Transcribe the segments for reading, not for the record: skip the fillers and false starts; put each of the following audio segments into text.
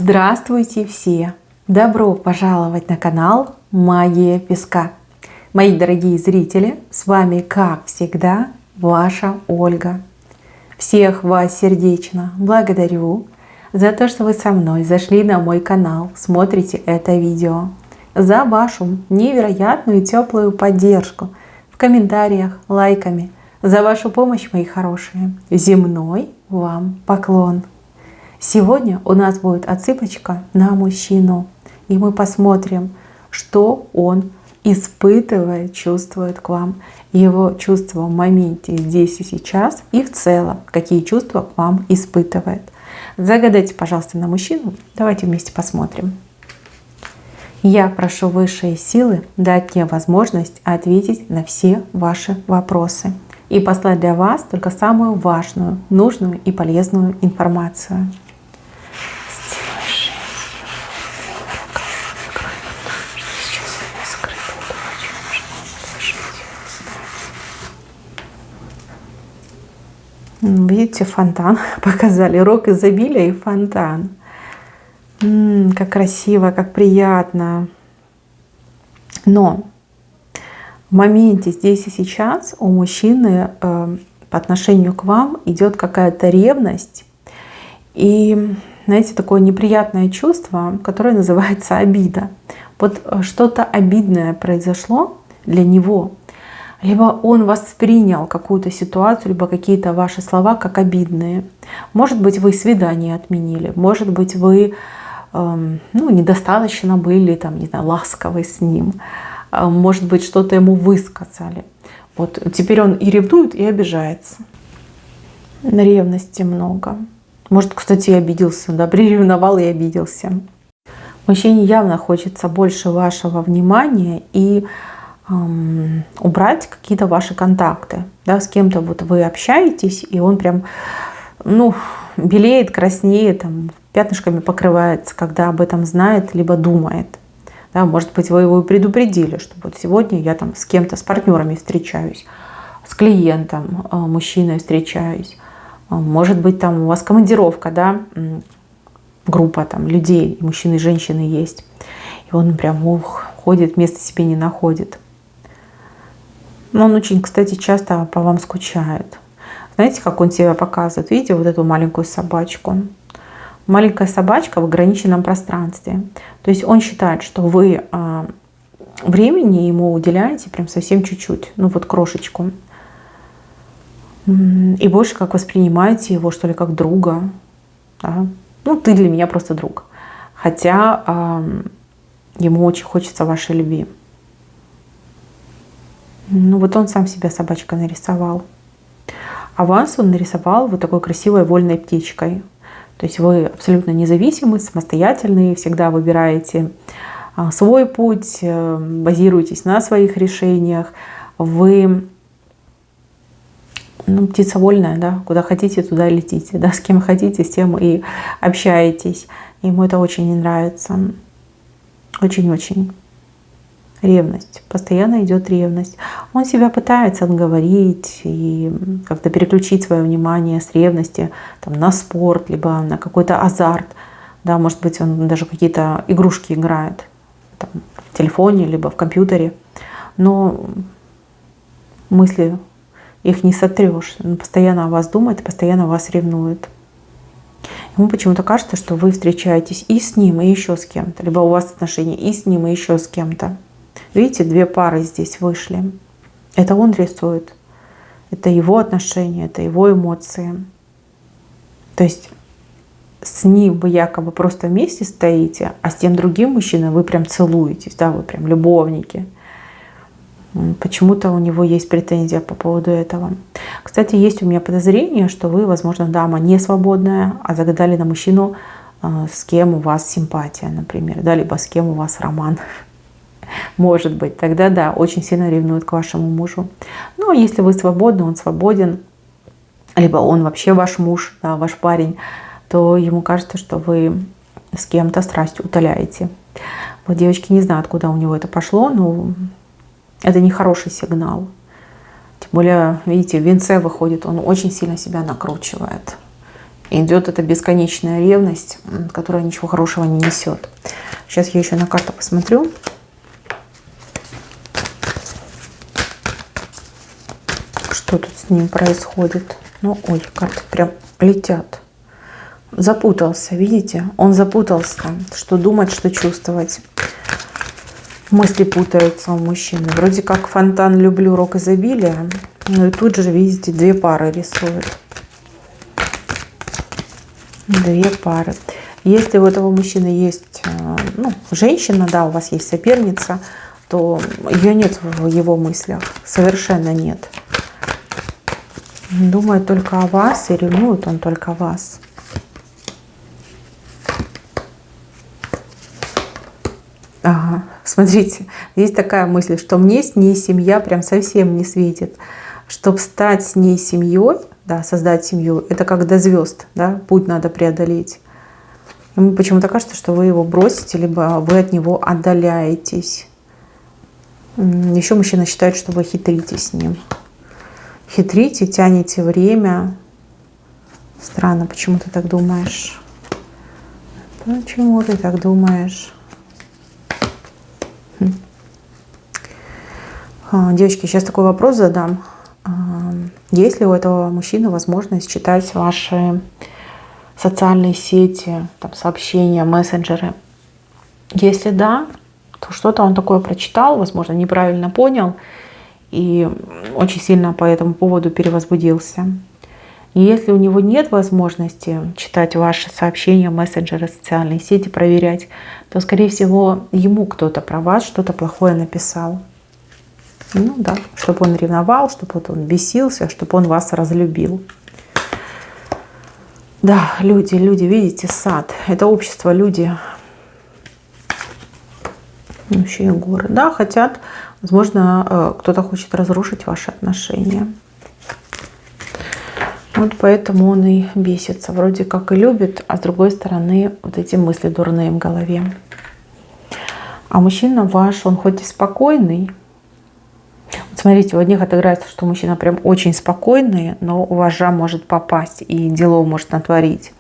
Здравствуйте все! Добро пожаловать на канал Магия Песка. Мои дорогие зрители, с вами, как всегда, ваша Ольга. Всех вас сердечно благодарю за то, что вы со мной зашли на мой канал, смотрите это видео, за вашу невероятную теплую поддержку в комментариях, лайками, за вашу помощь, мои хорошие. Земной вам поклон! Сегодня у нас будет отсыпочка на мужчину, и мы посмотрим, что он испытывает, чувствует к вам, его чувства в моменте здесь и сейчас, и в целом, какие чувства к вам испытывает. Загадайте, пожалуйста, на мужчину, давайте вместе посмотрим. Я прошу высшие силы дать мне возможность ответить на все ваши вопросы и послать для вас только самую важную, нужную и полезную информацию. Видите, фонтан показали, рог изобилия и фонтан. Как красиво, как приятно. Но в моменте здесь и сейчас у мужчины по отношению к вам идет какая-то ревность и, знаете, такое неприятное чувство, которое называется обида. Вот что-то обидное произошло для него. Либо он воспринял какую-то ситуацию, либо какие-то ваши слова как обидные. Может быть, вы свидание отменили, может быть, вы недостаточно были там, не знаю, ласковы с ним, может быть, что-то ему высказали. Вот теперь он и ревнует, и обижается. Ревности много. Может, кстати, и обиделся, да, приревновал и обиделся. Мужчине явно хочется больше вашего внимания и убрать какие-то ваши контакты, да, с кем-то вот вы общаетесь, и он прям, белеет, краснеет, там, пятнышками покрывается, когда об этом знает, либо думает. Да, может быть, вы его предупредили, что вот сегодня я там с кем-то, с партнерами встречаюсь, с клиентом, мужчиной встречаюсь. Может быть, там у вас командировка, да, группа там людей, мужчины и женщины есть. И он прям ходит, места себе не находит. Но он очень, кстати, часто по вам скучает. Знаете, как он себя показывает? Видите вот эту маленькую собачку? Маленькая собачка в ограниченном пространстве. То есть он считает, что вы времени ему уделяете прям совсем чуть-чуть. Вот крошечку. И больше как воспринимаете его, что ли, как друга. Да? Ты для меня просто друг. Хотя ему очень хочется вашей любви. Вот он сам себя собачкой нарисовал. А вас он нарисовал вот такой красивой вольной птичкой. То есть вы абсолютно независимы, самостоятельные, всегда выбираете свой путь, базируетесь на своих решениях. Вы птица вольная, да, куда хотите, туда и летите. Да, с кем хотите, с тем и общаетесь. Ему это очень не нравится. Очень-очень. Ревность. Постоянно идет ревность. Он себя пытается отговорить и как-то переключить свое внимание с ревности там, на спорт, либо на какой-то азарт. Да, может быть, он даже какие-то игрушки играет там, в телефоне, либо в компьютере. Но мысли их не сотрешь. Он постоянно о вас думает и постоянно вас ревнует. Ему почему-то кажется, что вы встречаетесь и с ним, и еще с кем-то. Либо у вас отношения и с ним, и еще с кем-то. Видите, две пары здесь вышли. Это он рисует. Это его отношения, это его эмоции. То есть с ним вы якобы просто вместе стоите, а с тем другим мужчиной вы прям целуетесь, да, вы прям любовники. Почему-то у него есть претензия по поводу этого. Кстати, есть у меня подозрение, что вы, возможно, дама не свободная, а загадали на мужчину, с кем у вас симпатия, например, да, либо с кем у вас роман. Может быть, тогда да, очень сильно ревнует к вашему мужу. Но если вы свободны, он свободен, либо он вообще ваш муж, да, ваш парень, то ему кажется, что вы с кем-то страсть утоляете. Вот девочки, не знаю, откуда у него это пошло, но это не хороший сигнал. Тем более, видите, в венце выходит, он очень сильно себя накручивает. идет эта бесконечная ревность, которая ничего хорошего не несет. Сейчас я еще на карту посмотрю. Что тут с ним происходит? Ну, ой, карты прям летят. Запутался, видите? Он запутался. Что думать, что чувствовать. Мысли путаются у мужчины. Вроде как фонтан «люблю, рок изобилия». Ну и тут же, видите, две пары рисует. Две пары. Если у этого мужчины есть, ну, женщина, да, у вас есть соперница, то ее нет в его мыслях. Совершенно нет. Думает только о вас и ревнует он только о вас. Ага, смотрите, есть такая мысль, что мне с ней семья прям совсем не светит. Чтобы стать с ней семьей, да, создать семью, это как до звезд, да, путь надо преодолеть. Ему почему-то кажется, что вы его бросите, либо вы от него отдаляетесь. Еще мужчина считает, что вы хитрите с ним. Хитрите, тянете время. Странно, почему ты так думаешь? Почему ты так думаешь? Девочки, сейчас такой вопрос задам. Есть ли у этого мужчины возможность читать ваши социальные сети, там, сообщения, мессенджеры? Если да, то что-то он такое прочитал, возможно, неправильно понял и очень сильно по этому поводу перевозбудился. И если у него нет возможности читать ваши сообщения, мессенджеры, социальные сети, проверять, то, скорее всего, ему кто-то про вас что-то плохое написал. Ну да, чтобы он ревновал, чтобы он бесился, чтобы он вас разлюбил. Да, люди, видите, сад. Это общество, люди. Еще и горы. Да, хотят, возможно, кто-то хочет разрушить ваши отношения. Вот поэтому он и бесится. Вроде как и любит, а с другой стороны вот эти мысли дурные в голове. А мужчина ваш, он хоть и спокойный. Вот смотрите, у одних отыграется, что мужчина прям очень спокойный, но вожжа может попасть и дело может натворить.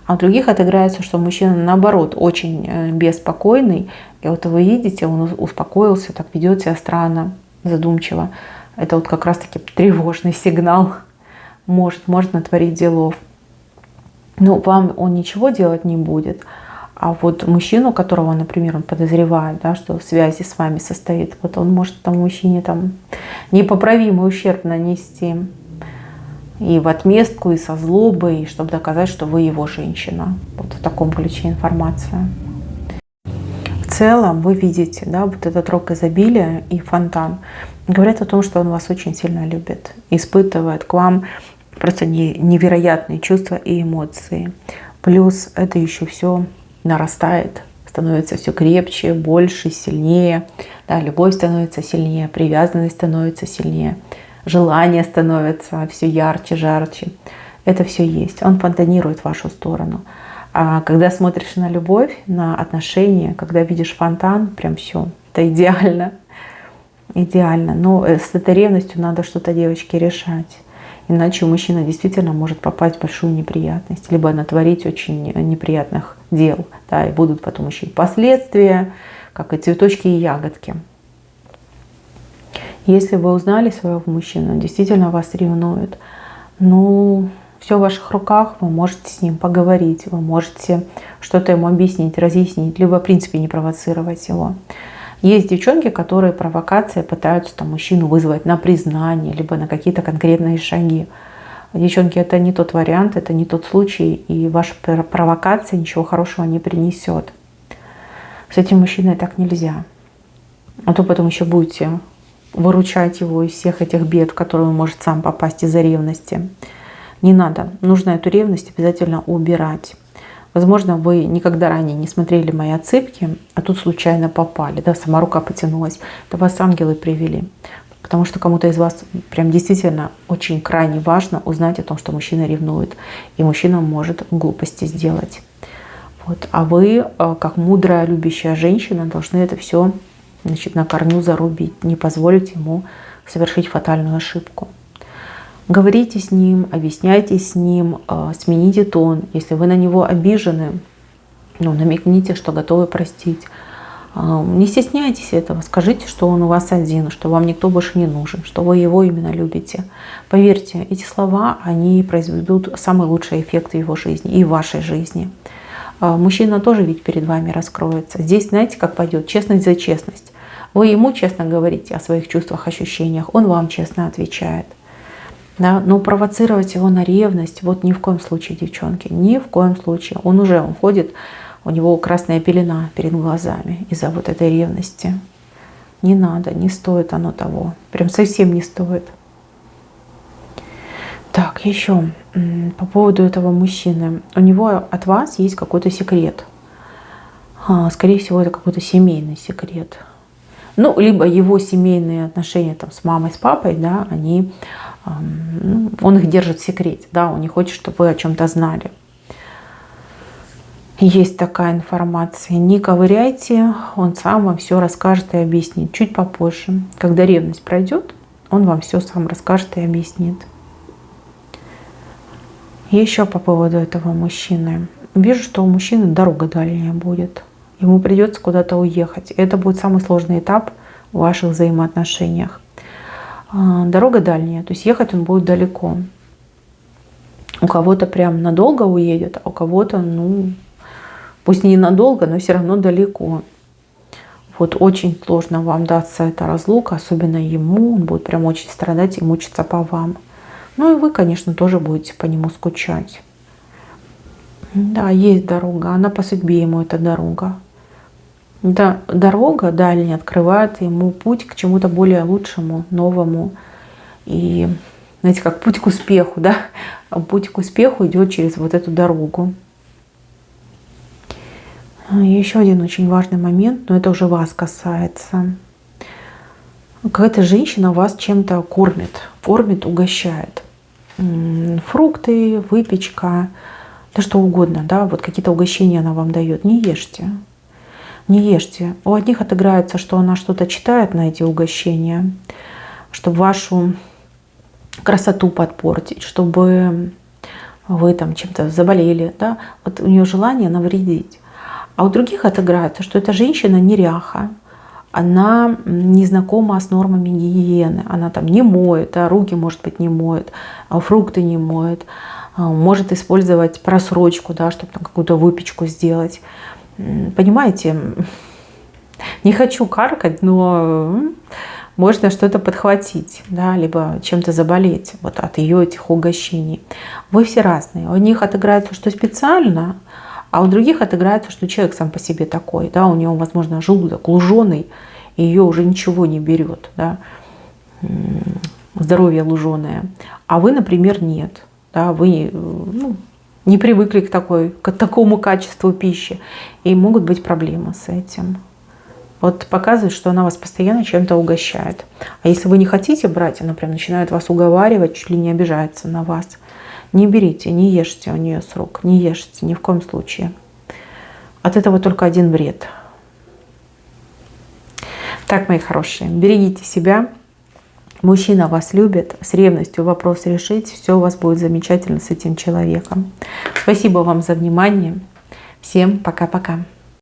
А у других отыграется, что мужчина наоборот очень беспокойный. И вот вы видите, он успокоился, так ведет себя странно, задумчиво. Это вот как раз-таки тревожный сигнал. Может натворить делов. Но вам он ничего делать не будет. А вот мужчину, которого, например, он подозревает, да, что в связи с вами состоит, вот он может тому мужчине там непоправимый ущерб нанести. И в отместку, и со злобой, и чтобы доказать, что вы его женщина. Вот в таком ключе информация. В целом вы видите, да, вот этот рок изобилия и фонтан. Говорят о том, что он вас очень сильно любит. Испытывает к вам просто невероятные чувства и эмоции. Плюс это еще все нарастает, становится все крепче, больше, сильнее. Да, любовь становится сильнее, привязанность становится сильнее, желание становится все ярче, жарче. Это все есть. Он фонтанирует в вашу сторону. А когда смотришь на любовь, на отношения, когда видишь фонтан, прям все, это идеально. Идеально. Но с этой ревностью надо что-то, девочки, решать. Иначе мужчина действительно может попасть в большую неприятность, либо натворить очень неприятных дел. Да, и будут потом еще и последствия, как и цветочки и ягодки. Если вы узнали своего мужчину, он действительно вас ревнует, ну, все в ваших руках, вы можете с ним поговорить, вы можете что-то ему объяснить, разъяснить, либо в принципе не провоцировать его. Есть девчонки, которые провокацией пытаются там мужчину вызвать на признание, либо на какие-то конкретные шаги. Девчонки, это не тот вариант, это не тот случай, и ваша провокация ничего хорошего не принесет. С этим мужчиной так нельзя. А то потом еще будете выручать его из всех этих бед, в которые он может сам попасть из-за ревности. Не надо. Нужно эту ревность обязательно убирать. Возможно, вы никогда ранее не смотрели мои отсыпки, а тут случайно попали, да, сама рука потянулась. Это вас ангелы привели. Потому что кому-то из вас прям действительно очень крайне важно узнать о том, что мужчина ревнует. И мужчина может глупости сделать. Вот. А вы, как мудрая, любящая женщина, должны это все, значит, на корню зарубить. Не позволить ему совершить фатальную ошибку. Говорите с ним, объясняйтесь с ним, смените тон. Если вы на него обижены, намекните, что готовы простить. Не стесняйтесь этого, скажите, что он у вас один, что вам никто больше не нужен, что вы его именно любите. Поверьте, эти слова, они произведут самый лучший эффект в его жизни и в вашей жизни. Мужчина тоже ведь перед вами раскроется. Здесь, знаете, как пойдет? Честность за честность. Вы ему честно говорите о своих чувствах, ощущениях, он вам честно отвечает. Да? Но провоцировать его на ревность, вот ни в коем случае, девчонки, ни в коем случае. Он ходит, у него красная пелена перед глазами из-за вот этой ревности. Не надо, не стоит оно того. Прям совсем не стоит. Так, еще по поводу этого мужчины. У него от вас есть какой-то секрет. Скорее всего, это какой-то семейный секрет. Либо его семейные отношения там, с мамой, с папой, да, он их держит в секрете, да, он не хочет, чтобы вы о чем-то знали. Есть такая информация. Не ковыряйте, он сам вам все расскажет и объяснит. Чуть попозже, когда ревность пройдет, он вам все сам расскажет и объяснит. Еще по поводу этого мужчины. Вижу, что у мужчины дорога дальняя будет. Ему придется куда-то уехать. Это будет самый сложный этап в ваших взаимоотношениях. Дорога дальняя, то есть ехать он будет далеко. У кого-то прям надолго уедет, а у кого-то, пусть не надолго, но все равно далеко. Вот очень сложно вам дастся эта разлука, особенно ему. Он будет прям очень страдать и мучиться по вам. И вы, конечно, тоже будете по нему скучать. Да, есть дорога, она по судьбе ему эта дорога. Да, дорога дальняя открывает ему путь к чему-то более лучшему, новому. И, знаете, как путь к успеху, да? Путь к успеху идет через вот эту дорогу. Еще один очень важный момент, но это уже вас касается. Какая-то женщина вас чем-то кормит, угощает. Фрукты, выпечка, да что угодно, да, вот какие-то угощения она вам дает. Не ешьте. Не ешьте. У одних отыграется, что она что-то читает на эти угощения, чтобы вашу красоту подпортить, чтобы вы там чем-то заболели. Да? Вот у нее желание навредить. А у других отыграется, что эта женщина неряха, она не знакома с нормами гигиены, она там не моет, да, руки, может быть, не моет, фрукты не моет, может использовать просрочку, да, чтобы там какую-то выпечку сделать. Понимаете, не хочу каркать, но можно что-то подхватить, да, либо чем-то заболеть вот от ее этих угощений. Вы все разные. У них отыграется, что специально, а у других отыграется, что человек сам по себе такой, да, у него, возможно, желудок луженый, и ее уже ничего не берет, да, здоровье луженое. А вы, например, нет, да, вы не привыкли к такому качеству пищи, и могут быть проблемы с этим. Вот показывает, что она вас постоянно чем-то угощает. А если вы не хотите брать, она прям начинает вас уговаривать, чуть ли не обижается на вас. Не берите, не ешьте у нее с рук, не ешьте ни в коем случае. От этого только один вред. Так, мои хорошие, берегите себя. Мужчина вас любит, с ревностью вопрос решить, все у вас будет замечательно с этим человеком. Спасибо вам за внимание. Всем пока-пока.